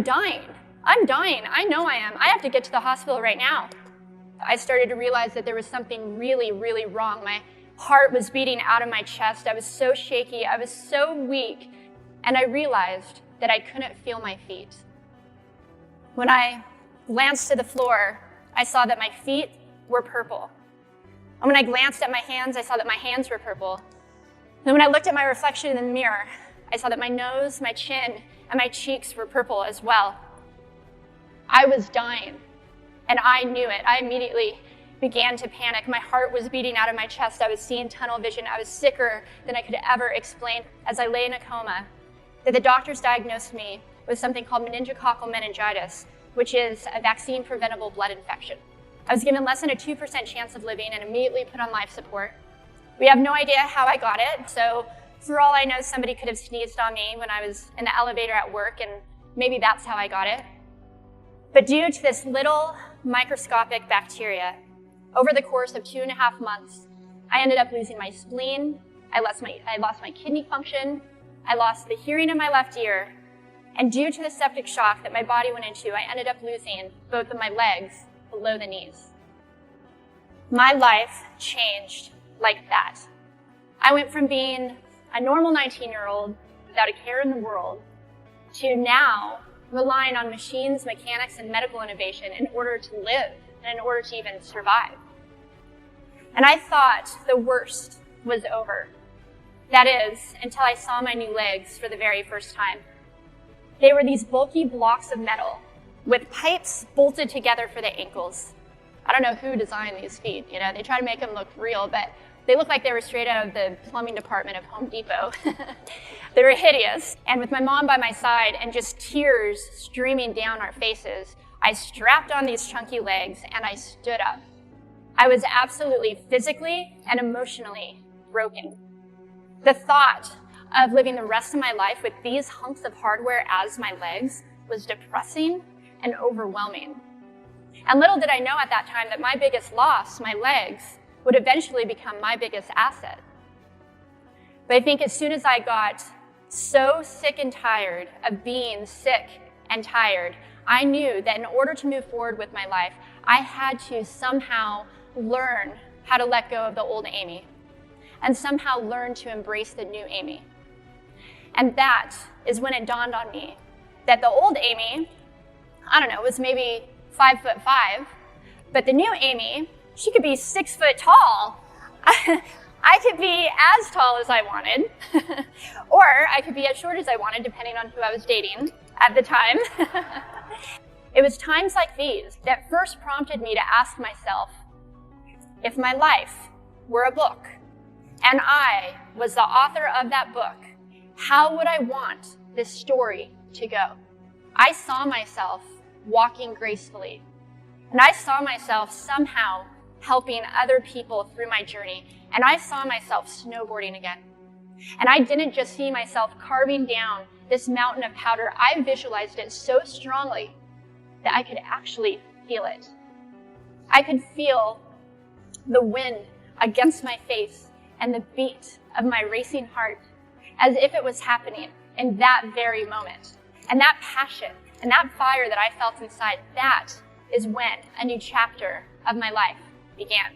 I'm dying. I know I am. I have to get to the hospital right now. I started to realize that there was something really, really wrong. My heart was beating out of my chest. I was so shaky. I was so weak. And I realized that I couldn't feel my feet. When I glanced to the floor, I saw that my feet were purple. And when I glanced at my hands, I saw that my hands were purple. And when I looked at my reflection in the mirror, I saw that my nose, my chin, and my cheeks were purple as well. I was dying, and I knew it. I immediately began to panic. My heart was beating out of my chest. I was seeing tunnel vision. I was sicker than I could ever explain as I lay in a coma. That the doctors diagnosed me with something called meningococcal meningitis, which is a vaccine-preventable blood infection. I was given less than a 2% chance of living and immediately put on life support. We have no idea how I got it, so for all I know, somebody could have sneezed on me when I was in the elevator at work, and maybe that's how I got it. But due to this little microscopic bacteria, over the course of 2.5 months, I ended up losing my spleen, I lost my kidney function, I lost the hearing in my left ear, and due to the septic shock that my body went into, I ended up losing both of my legs below the knees. My life changed like that. I went from being a normal 19-year-old without a care in the world to now relying on machines, mechanics, and medical innovation in order to live and in order to even survive. And I thought the worst was over. That is, until I saw my new legs for the very first time. They were these bulky blocks of metal with pipes bolted together for the ankles. I don't know who designed these feet. They try to make them look real, but they looked like they were straight out of the plumbing department of Home Depot. They were hideous. And with my mom by my side and just tears streaming down our faces, I strapped on these chunky legs and I stood up. I was absolutely physically and emotionally broken. The thought of living the rest of my life with these hunks of hardware as my legs was depressing and overwhelming. And little did I know at that time that my biggest loss, my legs, would eventually become my biggest asset. But I think as soon as I got so sick and tired of being sick and tired, I knew that in order to move forward with my life, I had to somehow learn how to let go of the old Amy and somehow learn to embrace the new Amy. And that is when it dawned on me that the old Amy, was maybe 5'5", but the new Amy, she could be 6 foot tall. I could be as tall as I wanted, or I could be as short as I wanted, depending on who I was dating at the time. It was times like these that first prompted me to ask myself, if my life were a book, and I was the author of that book, how would I want this story to go? I saw myself walking gracefully, and I saw myself somehow helping other people through my journey, and I saw myself snowboarding again. And I didn't just see myself carving down this mountain of powder, I visualized it so strongly that I could actually feel it. I could feel the wind against my face and the beat of my racing heart as if it was happening in that very moment. And that passion and that fire that I felt inside, that is when a new chapter of my life began.